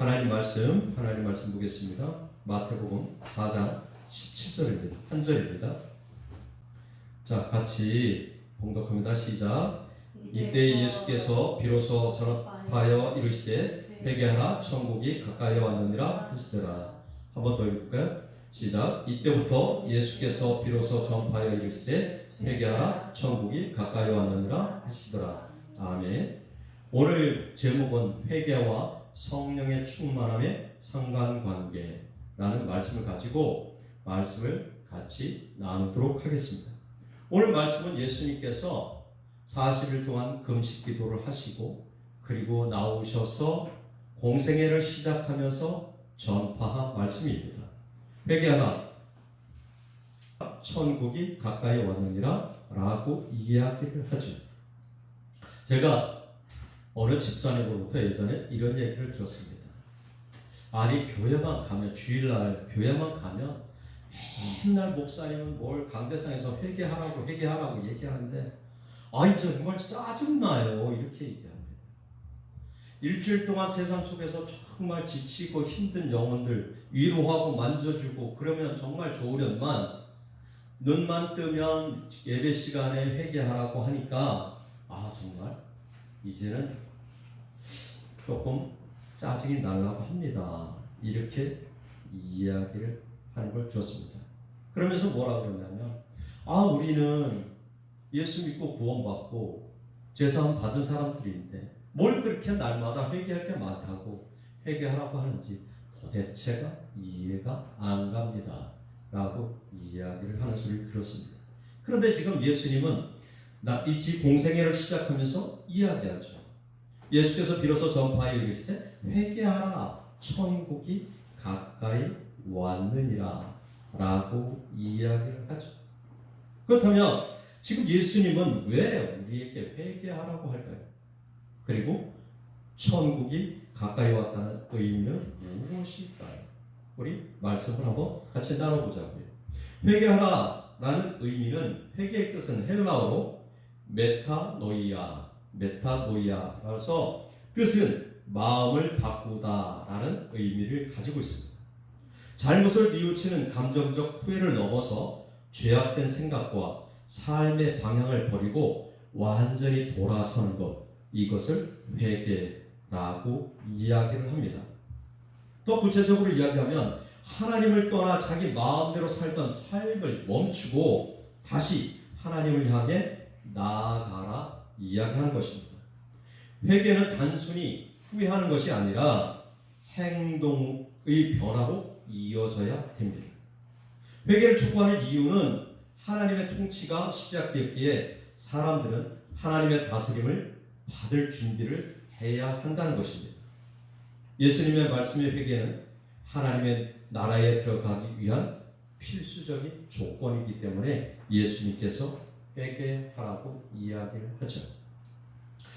하나님 말씀 보겠습니다. 마태복음 4장 17절입니다. 한 절입니다. 자, 같이 봉독합니다. 시작. 이때 예수께서 비로소 전파하여 이르시되 회개하라 천국이 가까이 왔느니라 하시더라. 한번 더 읽을까요? 시작. 이때부터 예수께서 비로소 전파하여 이르시되 회개하라 천국이 가까이 왔느니라 하시더라. 아멘. 오늘 제목은 회개와 성령의 충만함의 상관관계라는 말씀을 가지고 말씀을 같이 나누도록 하겠습니다. 오늘 말씀은 예수님께서 40일 동안 금식 기도를 하시고 그리고 나오셔서 공생애를 시작하면서 전파한 말씀입니다. 회개하라 천국이 가까이 왔느니라 라고 이야기를 하죠. 제가 어느 집사님으로부터 예전에 이런 얘기를 들었습니다. 아니 교회만 가면 주일날 교회만 가면 맨날 목사님은 뭘 강대상에서 회개하라고 얘기하는데 아이 정말 짜증나요 이렇게 얘기합니다. 일주일 동안 세상 속에서 정말 지치고 힘든 영혼들 위로하고 만져주고 그러면 정말 좋으련만 눈만 뜨면 예배 시간에 회개하라고 하니까 정말 이제는 조금 짜증이 나려고 합니다. 이렇게 이야기를 하는 걸 들었습니다. 그러면서 뭐라 그러냐면 우리는 예수 믿고 구원받고 죄사함 받은 사람들인데 뭘 그렇게 날마다 회개할 게 많다고 회개하라고 하는지 도대체가 이해가 안 갑니다. 라고 이야기를 하는 소리를 들었습니다. 그런데 지금 예수님은 이 공생애를 시작하면서 이야기하죠. 예수께서 비로소 전파하여 이르시되 회개하라 천국이 가까이 왔느니라 라고 이야기를 하죠. 그렇다면 지금 예수님은 왜 우리에게 회개하라고 할까요? 그리고 천국이 가까이 왔다는 의미는 무엇일까요? 우리 말씀을 한번 같이 나눠보자고요. 회개하라 라는 의미는 회개의 뜻은 헬라어로 메타노이아라서 뜻은 마음을 바꾸다라는 의미를 가지고 있습니다. 잘못을 뉘우치는 감정적 후회를 넘어서 죄악된 생각과 삶의 방향을 버리고 완전히 돌아서는 것, 이것을 회개라고 이야기를 합니다. 더 구체적으로 이야기하면 하나님을 떠나 자기 마음대로 살던 삶을 멈추고 다시 하나님을 향해 나아가라 이야기하는 것입니다. 회개는 단순히 후회하는 것이 아니라 행동의 변화로 이어져야 됩니다. 회개를 촉구하는 이유는 하나님의 통치가 시작되었기에 사람들은 하나님의 다스림을 받을 준비를 해야 한다는 것입니다. 예수님의 말씀의 회개는 하나님의 나라에 들어가기 위한 필수적인 조건이기 때문에 예수님께서 회개하라고 이야기를 하죠.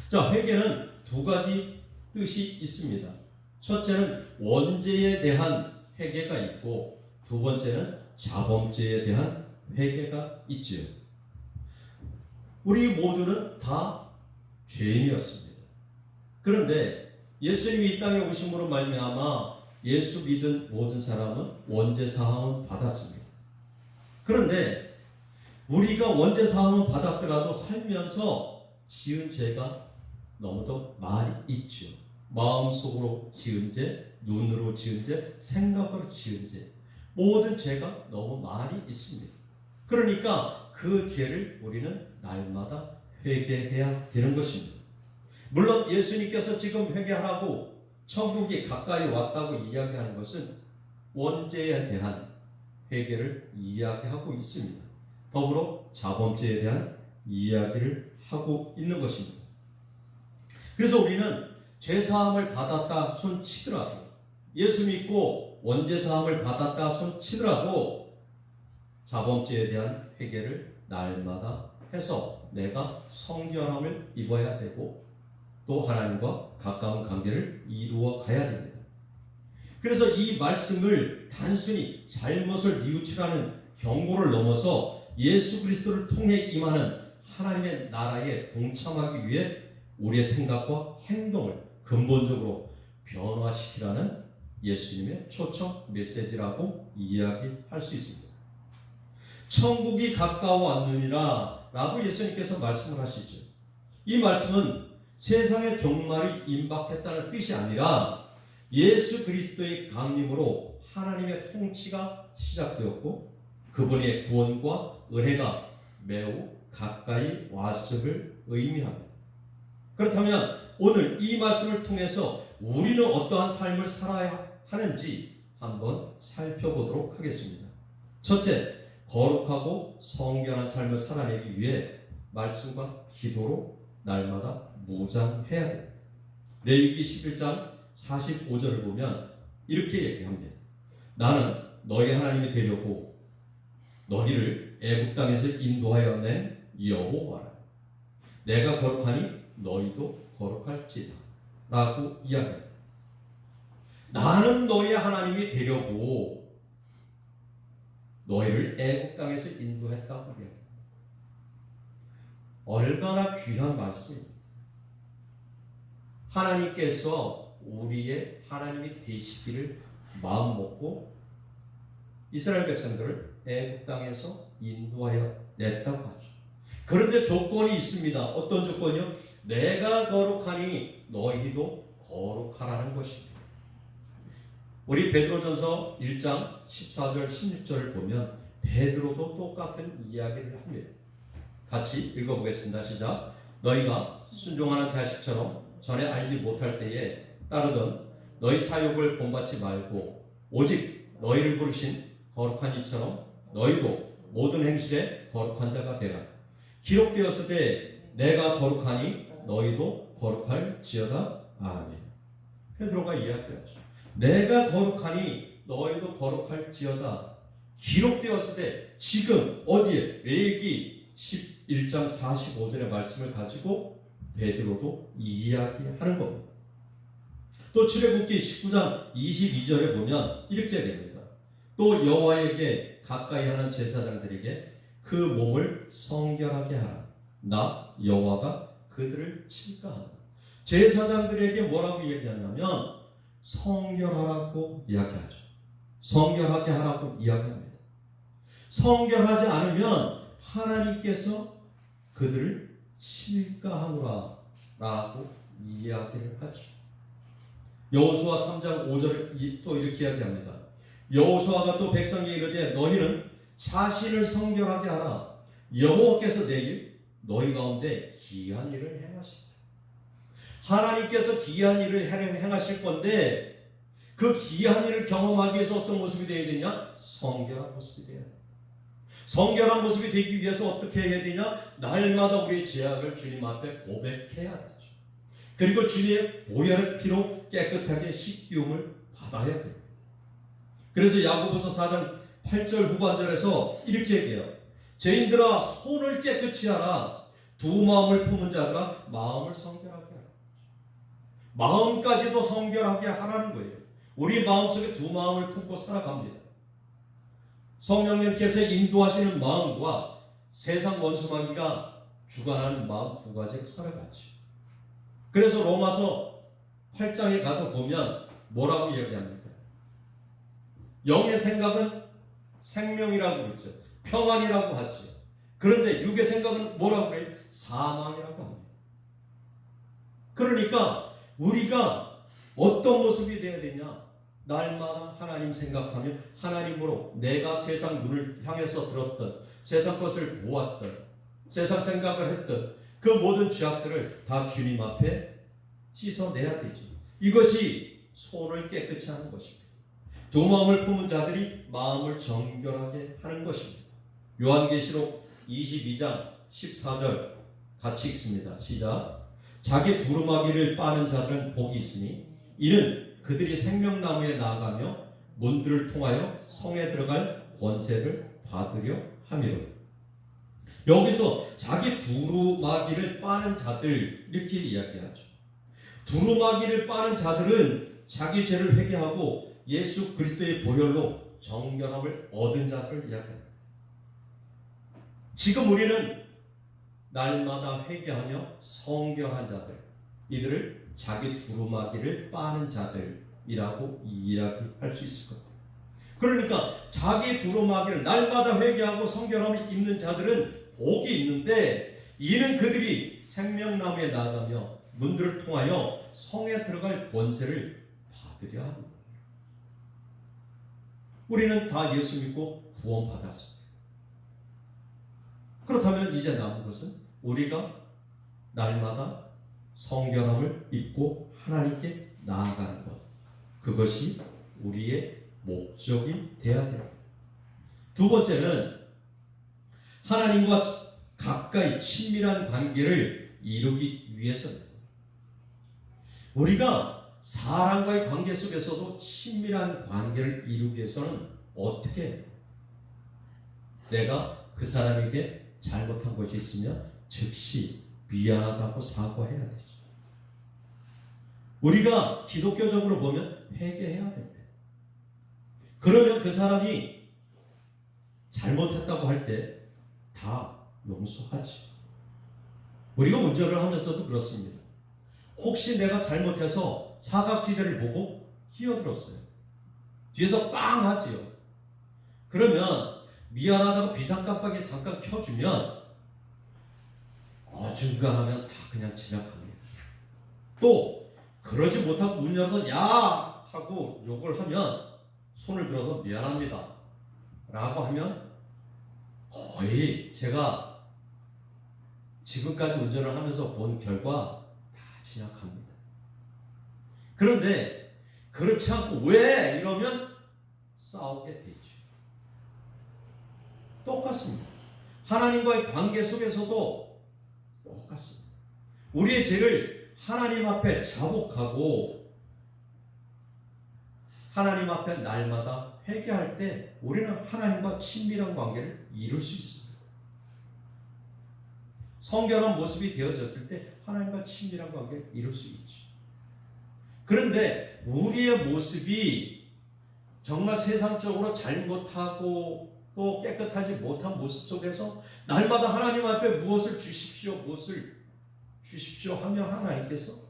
자, 회개는 두 가지 뜻이 있습니다. 첫째는 원죄에 대한 회개가 있고 두 번째는 자범죄에 대한 회개가 있지요. 우리 모두는 다 죄인이었습니다. 그런데 예수님이 이 땅에 오심으로 말미암아 예수 믿은 모든 사람은 원죄 사함을 받았습니다. 그런데 우리가 원죄 사함을 받았더라도 살면서 지은 죄가 너무도 많이 있죠. 마음속으로 지은 죄, 눈으로 지은 죄, 생각으로 지은 죄, 모든 죄가 너무 많이 있습니다. 그러니까 그 죄를 우리는 날마다 회개해야 되는 것입니다. 물론 예수님께서 지금 회개하라고 천국이 가까이 왔다고 이야기하는 것은 원죄에 대한 회개를 이야기하고 있습니다. 더불어 자범죄에 대한 이야기를 하고 있는 것입니다. 그래서 우리는 죄사함을 받았다 손치더라도 예수 믿고 원죄사함을 받았다 손치더라도 자범죄에 대한 회개를 날마다 해서 내가 성결함을 입어야 되고 또 하나님과 가까운 관계를 이루어 가야 됩니다. 그래서 이 말씀을 단순히 잘못을 뉘우치라는 경고를 넘어서 예수 그리스도를 통해 임하는 하나님의 나라에 동참하기 위해 우리의 생각과 행동을 근본적으로 변화시키라는 예수님의 초청 메시지라고 이야기할 수 있습니다. 천국이 가까워왔느니라 라고 예수님께서 말씀을 하시죠. 이 말씀은 세상의 종말이 임박했다는 뜻이 아니라 예수 그리스도의 강림으로 하나님의 통치가 시작되었고 그분의 구원과 은혜가 매우 가까이 왔음을 의미합니다. 그렇다면 오늘 이 말씀을 통해서 우리는 어떠한 삶을 살아야 하는지 한번 살펴보도록 하겠습니다. 첫째, 거룩하고 성결한 삶을 살아내기 위해 말씀과 기도로 날마다 무장해야 됩니다. 레위기 11장 45절을 보면 이렇게 얘기합니다. 나는 너희 하나님이 되려고 너희를 애굽 땅에서 인도하여 낸 여호와라. 내가 거룩하니 너희도 거룩할지다 라고 이야기합니다. 나는 너희 하나님이 되려고 너희를 애굽 땅에서 인도했다고 이야기합니다. 얼마나 귀한 말씀입니다. 하나님께서 우리의 하나님이 되시기를 마음먹고 이스라엘 백성들을 애굽 땅에서 인도하여 냈다고 하죠. 그런데 조건이 있습니다. 어떤 조건이요? 내가 거룩하니 너희도 거룩하라는 것입니다. 우리 베드로전서 1장 14절 16절을 보면 베드로도 똑같은 이야기를 합니다. 같이 읽어보겠습니다. 시작. 너희가 순종하는 자식처럼 전에 알지 못할 때에 따르던 너희 사욕을 본받지 말고 오직 너희를 부르신 거룩한 이처럼 너희도 모든 행실에 거룩한 자가 되라. 기록되었을 때 내가 거룩하니 너희도 거룩할지어다. 아멘. 베드로가 이야기하죠. 내가 거룩하니 너희도 거룩할지어다. 기록되었을 때 지금 어디에? 레위기 11장 45절의 말씀을 가지고 베드로도 이야기하는 겁니다. 또 출애굽기 19장 22절에 보면 이렇게 됩니다. 또 여호와에게 가까이 하는 제사장들에게 그 몸을 성결하게 하라. 나 여호와가 그들을 칠까하라. 제사장들에게 뭐라고 얘기하냐면 성결하라고 이야기하죠. 성결하게 하라고 이야기합니다. 성결하지 않으면 하나님께서 그들을 칠까하노라 라고 이야기를 하죠. 여호수아 3장 5절을 또 이렇게 이야기합니다. 여호수아가 또 백성에게 이르되 너희는 자신을 성결하게 하라. 여호와께서 내일 너희 가운데 기이한 일을 행하시리라. 하나님께서 기이한 일을 행하실 건데 그 기이한 일을 경험하기 위해서 어떤 모습이 되어야 되냐? 성결한 모습이 되어야 됩니다. 성결한 모습이 되기 위해서 어떻게 해야 되냐? 날마다 우리의 죄악을 주님 앞에 고백해야 되죠. 그리고 주님의 보혈의 피로 깨끗하게 씻기움을 받아야 됩니다. 그래서 야고보서 4장 8절 후반절에서 이렇게 얘기해요. 죄인들아 손을 깨끗이 하라. 두 마음을 품은 자들아 마음을 성결하게 하라. 마음까지도 성결하게 하라는 거예요. 우리 마음속에 두 마음을 품고 살아갑니다. 성령님께서 인도하시는 마음과 세상 원수마귀가 주관하는 마음 두 가지로 살아가죠. 그래서 로마서 8장에 가서 보면 뭐라고 이야기합니까? 영의 생각은 생명이라고 그러죠. 평안이라고 하죠. 그런데 육의 생각은 뭐라고 그래요? 사망이라고 합니다. 그러니까 우리가 어떤 모습이 되어야 되냐? 날마다 하나님 생각하며 하나님으로 내가 세상 눈을 향해서 들었던 세상 것을 보았던 세상 생각을 했던 그 모든 죄악들을 다 주님 앞에 씻어내야 되죠. 이것이 손을 깨끗이 하는 것입니다. 두 마음을 품은 자들이 마음을 정결하게 하는 것입니다. 요한계시록 22장 14절 같이 읽습니다. 시작. 자기 두루마기를 빠는 자들은 복이 있으니 이는 그들이 생명나무에 나아가며 문들을 통하여 성에 들어갈 권세를 받으려 함이로다. 여기서 자기 두루마기를 빠는 자들 이렇게 이야기하죠. 두루마기를 빠는 자들은 자기 죄를 회개하고 예수 그리스도의 보혈로 정결함을 얻은 자들을 이야기합니다. 지금 우리는 날마다 회개하며 성결한 자들, 이들을 자기 두루마기를 빠는 자들이라고 이야기할 수 있을 겁니다. 그러니까 자기 두루마기를 날마다 회개하고 성결함을 입는 자들은 복이 있는데, 이는 그들이 생명나무에 나아가며 문들을 통하여 성에 들어갈 권세를 받으려 합니다. 우리는 다 예수 믿고 구원받았습니다. 그렇다면 이제 남은 것은 우리가 날마다 성결함을 입고 하나님께 나아가는 것, 그것이 우리의 목적이 되어야 됩니다. 두 번째는 하나님과 가까이 친밀한 관계를 이루기 위해서입니다. 우리가 사람과의 관계 속에서도 친밀한 관계를 이루기 위해서는 어떻게 해요? 내가 그 사람에게 잘못한 것이 있으면 즉시 미안하다고 사과해야 되죠. 우리가 기독교적으로 보면 회개해야 됩니다. 그러면 그 사람이 잘못했다고 할 때 다 용서하지. 우리가 운전을 하면서도 그렇습니다. 혹시 내가 잘못해서 사각지대를 보고 끼어들었어요. 뒤에서 빵 하지요. 그러면 미안하다고 비상깜빡이 잠깐 켜주면 어중간하면 다 그냥 지나갑니다. 또 그러지 못하고 문 열어서 야 하고 욕을 하면 손을 들어서 미안합니다 라고 하면 거의 제가 지금까지 운전을 하면서 본 결과 다 지나갑니다. 그런데 그렇지 않고 왜 이러면 싸우게 되죠. 똑같습니다. 하나님과의 관계 속에서도 똑같습니다. 우리의 죄를 하나님 앞에 자복하고 하나님 앞에 날마다 회개할 때 우리는 하나님과 친밀한 관계를 이룰 수 있습니다. 성결한 모습이 되어졌을 때 하나님과 친밀한 관계를 이룰 수 있죠. 그런데 우리의 모습이 정말 세상적으로 잘못하고 또 깨끗하지 못한 모습 속에서 날마다 하나님 앞에 무엇을 주십시오, 무엇을 주십시오 하면 하나님께서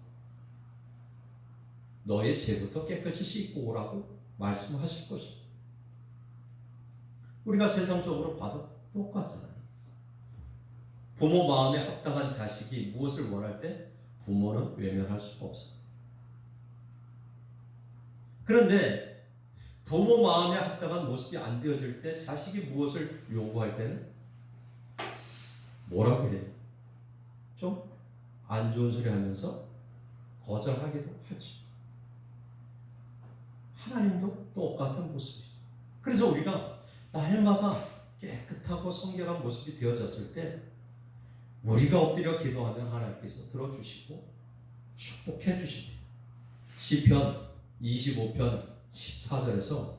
너의 죄부터 깨끗이 씻고 오라고 말씀하실 것입니다. 우리가 세상적으로 봐도 똑같잖아요. 부모 마음에 합당한 자식이 무엇을 원할 때 부모는 외면할 수가 없어요. 그런데 부모 마음에 합당한 모습이 안 되어질 때 자식이 무엇을 요구할 때는 뭐라고 해요? 좀 안 좋은 소리 하면서 거절하기도 하지. 하나님도 똑같은 모습이죠. 그래서 우리가 날마다 깨끗하고 성결한 모습이 되어졌을 때 우리가 엎드려 기도하면 하나님께서 들어주시고 축복해 주십니다. 시편 25편 14절에서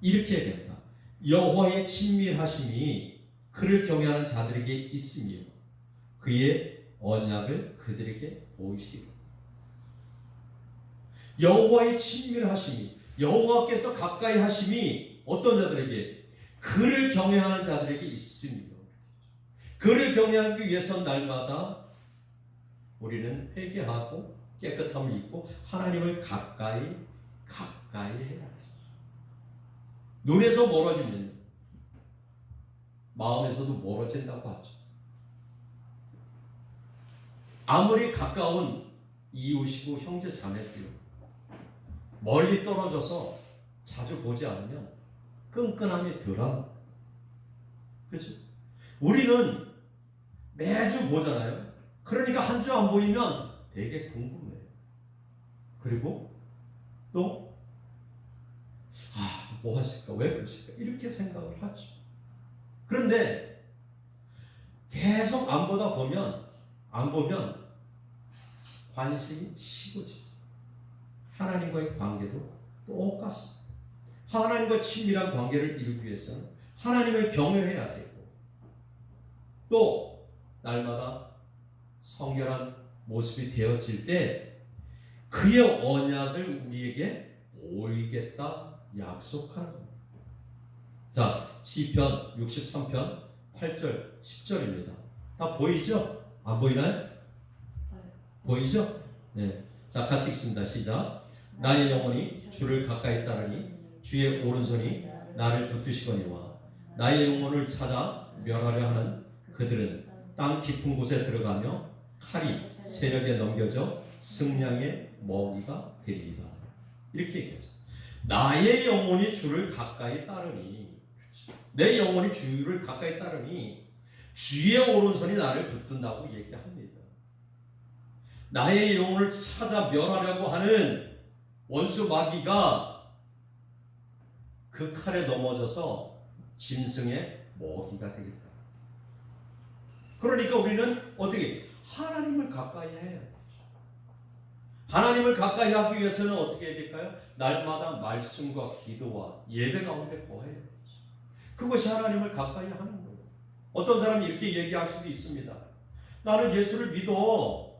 이렇게 얘기합니다. 여호와의 친밀하심이 그를 경외하는 자들에게 있으며 그의 언약을 그들에게 보이시리라. 여호와의 친밀하심이, 여호와께서 가까이 하심이 어떤 자들에게? 그를 경외하는 자들에게 있으며, 그를 경외하기 위해서 날마다 우리는 회개하고 깨끗함을 입고 하나님을 가까이 해야 돼요. 눈에서 멀어지면 마음에서도 멀어진다고 하죠. 아무리 가까운 이웃이고 형제 자매들요, 멀리 떨어져서 자주 보지 않으면 끈끈함이 덜합니다. 그렇죠? 우리는 매주 보잖아요. 그러니까 한 주 안 보이면 되게 궁금해요. 그리고 또 뭐 하실까? 왜 그러실까? 이렇게 생각을 하죠. 그런데 계속 안 보면 관심이 식어지죠. 하나님과의 관계도 똑같습니다. 하나님과 친밀한 관계를 이루기 위해서는 하나님을 경외해야 되고 또 날마다 성결한 모습이 되어질 때 그의 언약을 우리에게 보이겠다 약속하는 겁니다. 자, 시편 63편 8절 10절입니다. 다 보이죠? 안 보이나요? 보이죠? 네. 자, 같이 읽습니다. 시작. 나의 영혼이 주를 가까이 따르니 주의 오른손이 나를 붙드시거니와 나의 영혼을 찾아 멸하려 하는 그들은 땅 깊은 곳에 들어가며 칼이 세력에 넘겨져 승량의 먹이가 되리이다. 이렇게 얘기하죠. 나의 영혼이 주를 가까이 따르니, 내 영혼이 주를 가까이 따르니 주의 오른손이 나를 붙든다고 얘기합니다. 나의 영혼을 찾아 멸하려고 하는 원수 마귀가 그 칼에 넘어져서 짐승의 먹이가 되겠다. 그러니까 우리는 어떻게 하나님을 가까이 해야 되죠. 하나님을 가까이 하기 위해서는 어떻게 해야 될까요? 날마다 말씀과 기도와 예배 가운데 거해야 되죠. 그것이 하나님을 가까이 하는 거예요. 어떤 사람이 이렇게 얘기할 수도 있습니다. 나는 예수를 믿어.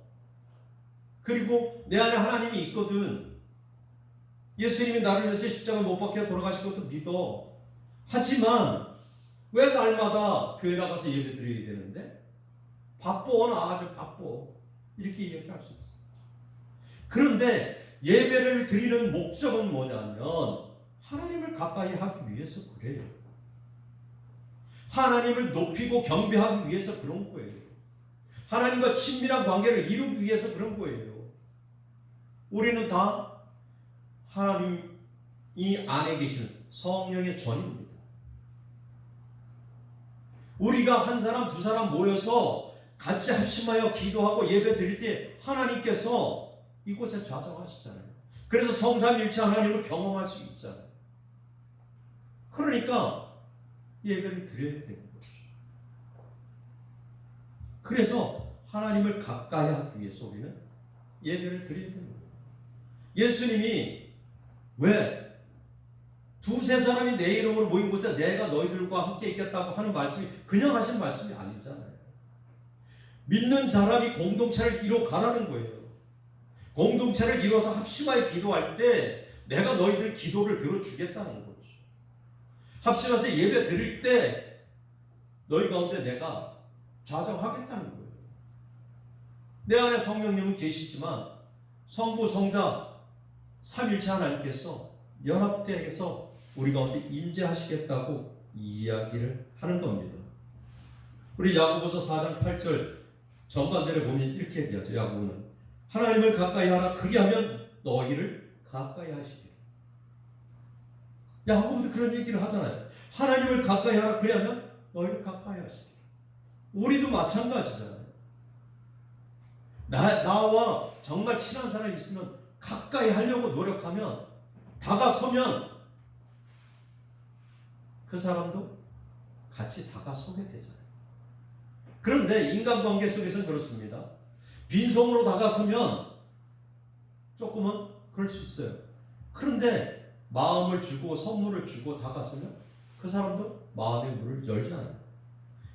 그리고 내 안에 하나님이 있거든. 예수님이 나를 위해서 십자가 못 박혀 돌아가신 것도 믿어. 하지만 왜 날마다 교회 나가서 예배 드려야 되는데? 바빠. 나 아주 바빠. 이렇게 얘기할 수 있어요. 그런데 예배를 드리는 목적은 뭐냐면 하나님을 가까이 하기 위해서 그래요. 하나님을 높이고 경배하기 위해서 그런 거예요. 하나님과 친밀한 관계를 이루기 위해서 그런 거예요. 우리는 다 하나님이 안에 계시는 성령의 전입니다. 우리가 한 사람 두 사람 모여서 같이 합심하여 기도하고 예배 드릴 때 하나님께서 이곳에 좌정하시잖아요. 그래서 성삼일체 하나님을 경험할 수 있잖아요. 그러니까 예배를 드려야 되는 거죠. 그래서 하나님을 가까이 하기 위해서 우리는 예배를 드려야 되는 거예요. 예수님이 왜 두세 사람이 내 이름으로 모인 곳에 내가 너희들과 함께 있겠다고 하는 말씀이 그냥 하신 말씀이 아니잖아요. 믿는 사람이 공동체를 이뤄 가라는 거예요. 공동체를 이뤄서 합심하여 기도할 때 내가 너희들 기도를 들어주겠다는 거죠. 합심해서 예배 드릴 때 너희 가운데 내가 좌정하겠다는 거예요. 내 안에 성령님은 계시지만 성부, 성자, 삼일체 하나님께서 연합되어서 우리 가운데 임재하시겠다고 이야기를 하는 겁니다. 우리 야고보서 4장 8절 전반절에 보면 이렇게 얘기하죠. 야고보는 하나님을 가까이 하라. 그리하면 너희를 가까이 하시리라. 야고보도 그런 얘기를 하잖아요. 하나님을 가까이 하라. 그리하면 너희를 가까이 하시리라. 우리도 마찬가지잖아요. 나와 정말 친한 사람이 있으면 가까이 하려고 노력하면 다가서면 그 사람도 같이 다가서게 되잖아요. 그런데 인간관계 속에서는 그렇습니다. 빈손으로 다가서면 조금은 그럴 수 있어요. 그런데 마음을 주고 선물을 주고 다가서면 그 사람도 마음의 문을 열잖아요.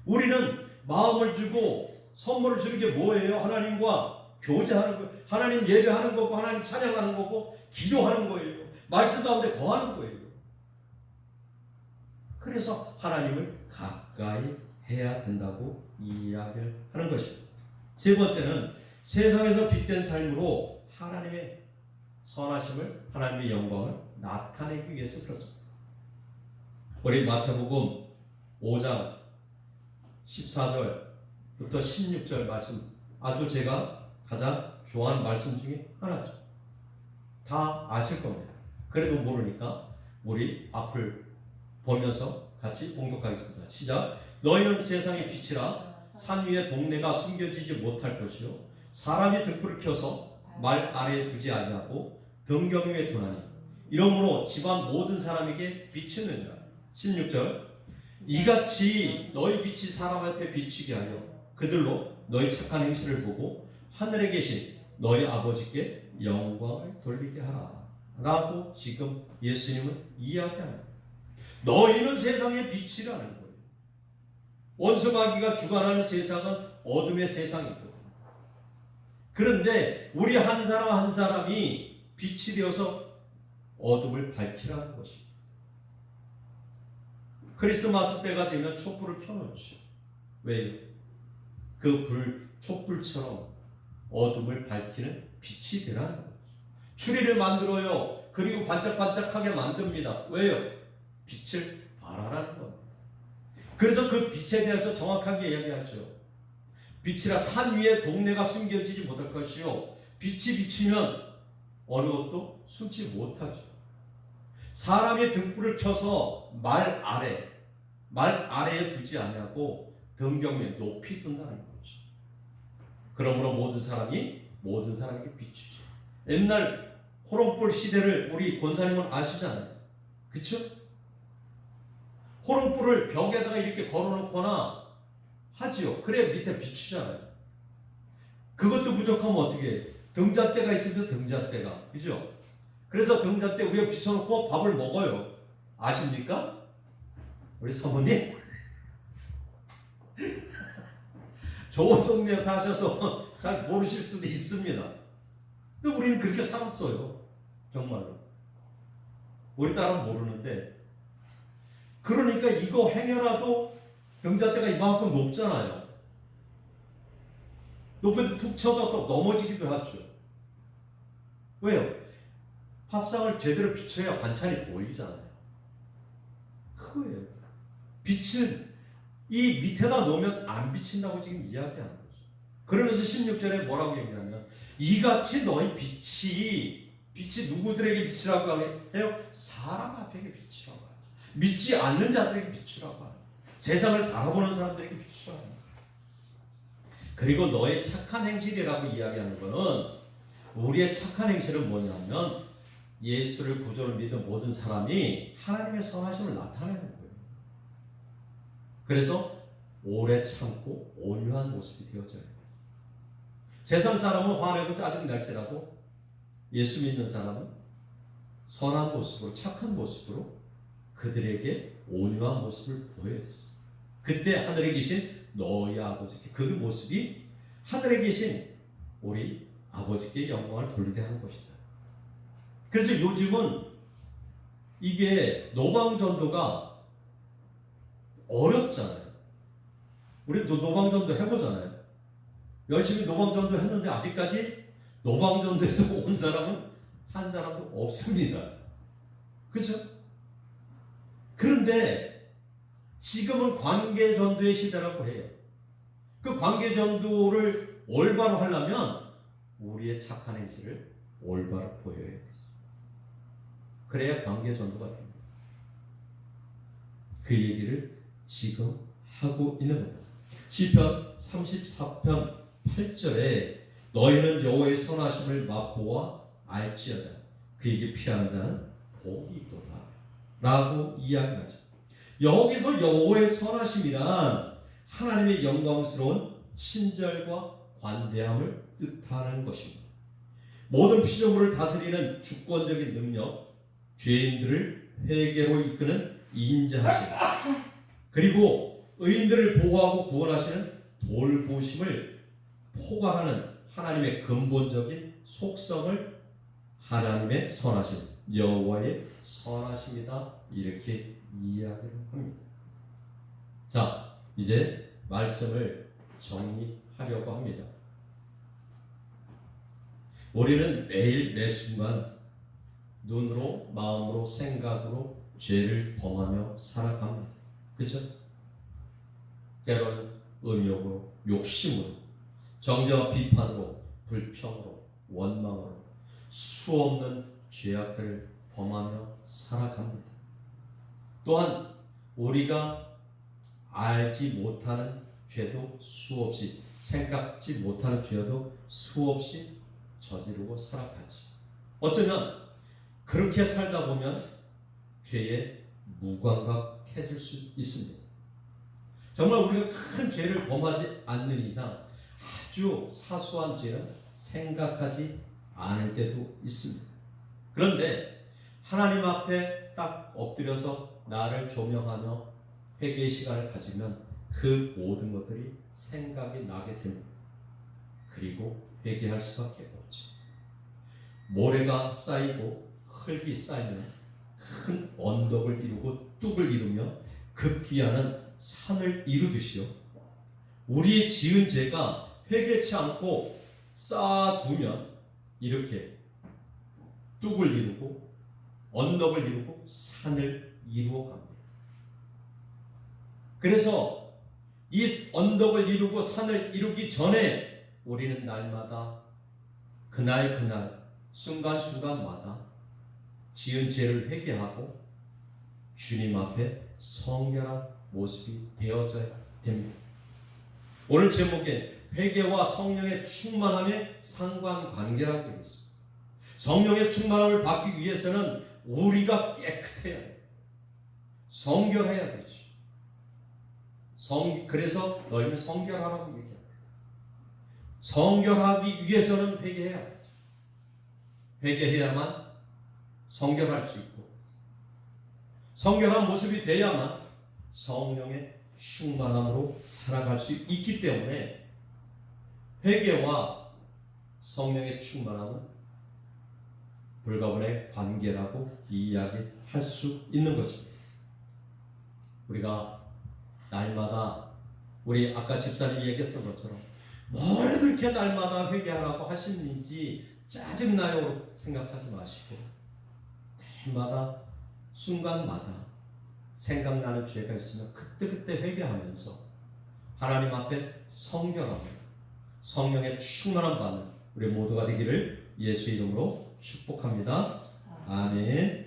우리는 마음을 주고 선물을 주는 게 뭐예요? 하나님과 교제하는 거예요. 하나님 예배하는 거고 하나님 찬양하는 거고 기도하는 거예요. 말씀 가운데 거하는 거예요. 그래서 하나님을 가까이 해야 된다고 이야기를 하는 것입니다. 세 번째는 세상에서 빛된 삶으로 하나님의 선하심을, 하나님의 영광을 나타내기 위해서 그렇습니다. 우리 마태복음 5장 14절부터 16절 말씀, 아주 제가 가장 좋아하는 말씀 중에 하나죠. 다 아실 겁니다. 그래도 모르니까 우리 앞을 보면서 같이 봉독하겠습니다. 시작. 너희는 세상의 빛이라. 산 위에 동네가 숨겨지지 못할 것이요 사람이 등불을 켜서 말 아래에 두지 아니하고 등경 위에 두나니 이러므로 집안 모든 사람에게 비치느니라. 16절. 이같이 너희 빛이 사람 앞에 비치게 하여 그들로 너희 착한 행실을 보고 하늘에 계신 너희 아버지께 영광을 돌리게 하라 라고 지금 예수님은 이야기합니다. 너희는 세상의 빛이라는 거예요. 원수 마귀가 주관하는 세상은 어둠의 세상이거든요. 그런데 우리 한 사람 한 사람이 빛이 되어서 어둠을 밝히라는 것입니다. 크리스마스 때가 되면 촛불을 켜놓죠. 왜요? 그 촛불처럼 어둠을 밝히는 빛이 되라는 거예요. 추리를 만들어요. 그리고 반짝반짝하게 만듭니다. 왜요? 빛을 발하라는 겁니다. 그래서 그 빛에 대해서 정확하게 이야기하죠. 빛이라 산 위에 동네가 숨겨지지 못할 것이요, 빛이 비치면 어느 것도 숨지 못하죠. 사람의 등불을 켜서 말 아래에 두지 아니하고 등경 위에 높이 둔다는 거죠. 그러므로 모든 사람에게 비추죠. 옛날 호롱불 시대를 우리 권사님은 아시잖아요. 그쵸? 호롱불을 벽에다가 이렇게 걸어놓거나 하지요. 그래야 밑에 비추잖아요. 그것도 부족하면 어떻게 해요? 등잣대가 있으면 등잣대가, 그죠? 그래서 등잣대 위에 비춰놓고 밥을 먹어요. 아십니까? 우리 사모님? 좋은 동네에 사셔서 잘 모르실 수도 있습니다. 근데 우리는 그렇게 살았어요. 정말로. 우리 딸은 모르는데, 그러니까 이거 행여라도 등잣대가 이만큼 높잖아요. 높여도 툭 쳐서 또 넘어지기도 하죠. 왜요? 밥상을 제대로 비춰야 반찬이 보이잖아요. 그거예요. 빛은 이 밑에다 놓으면 안 비친다고 지금 이야기하는 거죠. 그러면서 16절에 뭐라고 얘기하냐면, 이같이 너희 빛이 누구들에게 빛이라고 해요? 사람 앞에게 빛이라고 하죠. 믿지 않는 자들에게 빛이라고 하죠. 세상을 바라보는 사람들에게 빛이라고 하죠. 그리고 너의 착한 행실이라고 이야기하는 것은, 우리의 착한 행실은 뭐냐면 예수를 구주로 믿은 모든 사람이 하나님의 선하심을 나타내는 거예요. 그래서 오래 참고 온유한 모습이 되어져야 돼요. 세상 사람은 화내고 짜증 날지라도 예수 믿는 사람은 선한 모습으로, 착한 모습으로 그들에게 온유한 모습을 보여야 되죠. 그때 하늘에 계신 너희 아버지께, 그 모습이 하늘에 계신 우리 아버지께 영광을 돌리게 하는 것이다. 그래서 요즘은 이게 노방전도가 어렵잖아요. 우리도 노방전도 해보잖아요. 열심히 노방전도 했는데 아직까지 노방전도에서 온 사람은 한 사람도 없습니다. 그렇죠? 그런데 지금은 관계전도의 시대라고 해요. 그 관계전도를 올바로 하려면 우리의 착한 행실을 올바로 보여야 되죠. 그래야 관계전도가 됩니다. 그 얘기를 지금 하고 있는 겁니다. 시편 34편 8절에 너희는 여호와의 선하심을 맛보아 알지어다. 그에게 피하는 자는 복이 있도다 라고 이야기하죠. 여기서 여호와의 선하심이란 하나님의 영광스러운 친절과 관대함을 뜻하는 것입니다. 모든 피조물을 다스리는 주권적인 능력, 죄인들을 회개로 이끄는 인자하심, 그리고 의인들을 보호하고 구원하시는 돌보심을 포괄하는 하나님의 근본적인 속성을 하나님의 선하심, 여호와의 선하심이다, 이렇게 이야기를 합니다. 자, 이제 말씀을 정리하려고 합니다. 우리는 매일 매 순간 눈으로, 마음으로, 생각으로 죄를 범하며 살아갑니다. 그렇죠? 때로는 음욕으로, 욕심으로, 정죄와 비판으로, 불평으로, 원망으로 수없는 죄악들을 범하며 살아갑니다. 또한 우리가 알지 못하는 죄도 수없이, 생각지 못하는 죄도 수없이 저지르고 살아가지. 어쩌면 그렇게 살다 보면 죄에 무감각해질 수 있습니다. 정말 우리가 큰 죄를 범하지 않는 이상 아주 사소한 죄는 생각하지 않을 때도 있습니다. 그런데 하나님 앞에 딱 엎드려서 나를 조명하며 회개의 시간을 가지면 그 모든 것들이 생각이 나게 됩니다. 그리고 회개할 수밖에 없죠. 모래가 쌓이고 흙이 쌓이면 큰 언덕을 이루고 뚝을 이루며 급기야는 산을 이루듯이요, 우리의 지은 죄가 회개치 않고 쌓아두면 이렇게 뚝을 이루고 언덕을 이루고 산을 이루어 갑니다. 그래서 이 언덕을 이루고 산을 이루기 전에 우리는 날마다 그날 순간순간마다 지은 죄를 회개하고 주님 앞에 성결한 모습이 되어져야 됩니다. 오늘 제목에 회개와 성령의 충만함의 상관관계라고 되어 있습니다. 성령의 충만함을 받기 위해서는 우리가 깨끗해야 돼요. 성결해야 되죠. 그래서 너희는 성결하라고 얘기합니다. 성결하기 위해서는 회개해야 되죠. 회개해야만 성결할 수 있고, 성결한 모습이 돼야만 성령의 충만함으로 살아갈 수 있기 때문에 회개와 성령의 충만함은 불가분의 관계라고 이야기할 수 있는 것입니다. 우리가 날마다 우리 아까 집사님이 얘기했던 것처럼 뭘 그렇게 날마다 회개하라고 하시는지 짜증나요 생각하지 마시고 날마다 순간마다 생각나는 죄가 있으면 그때그때 회개하면서 하나님 앞에 성결하고 성령의 충만함 받는 우리 모두가 되기를 예수 이름으로 축복합니다. 아멘.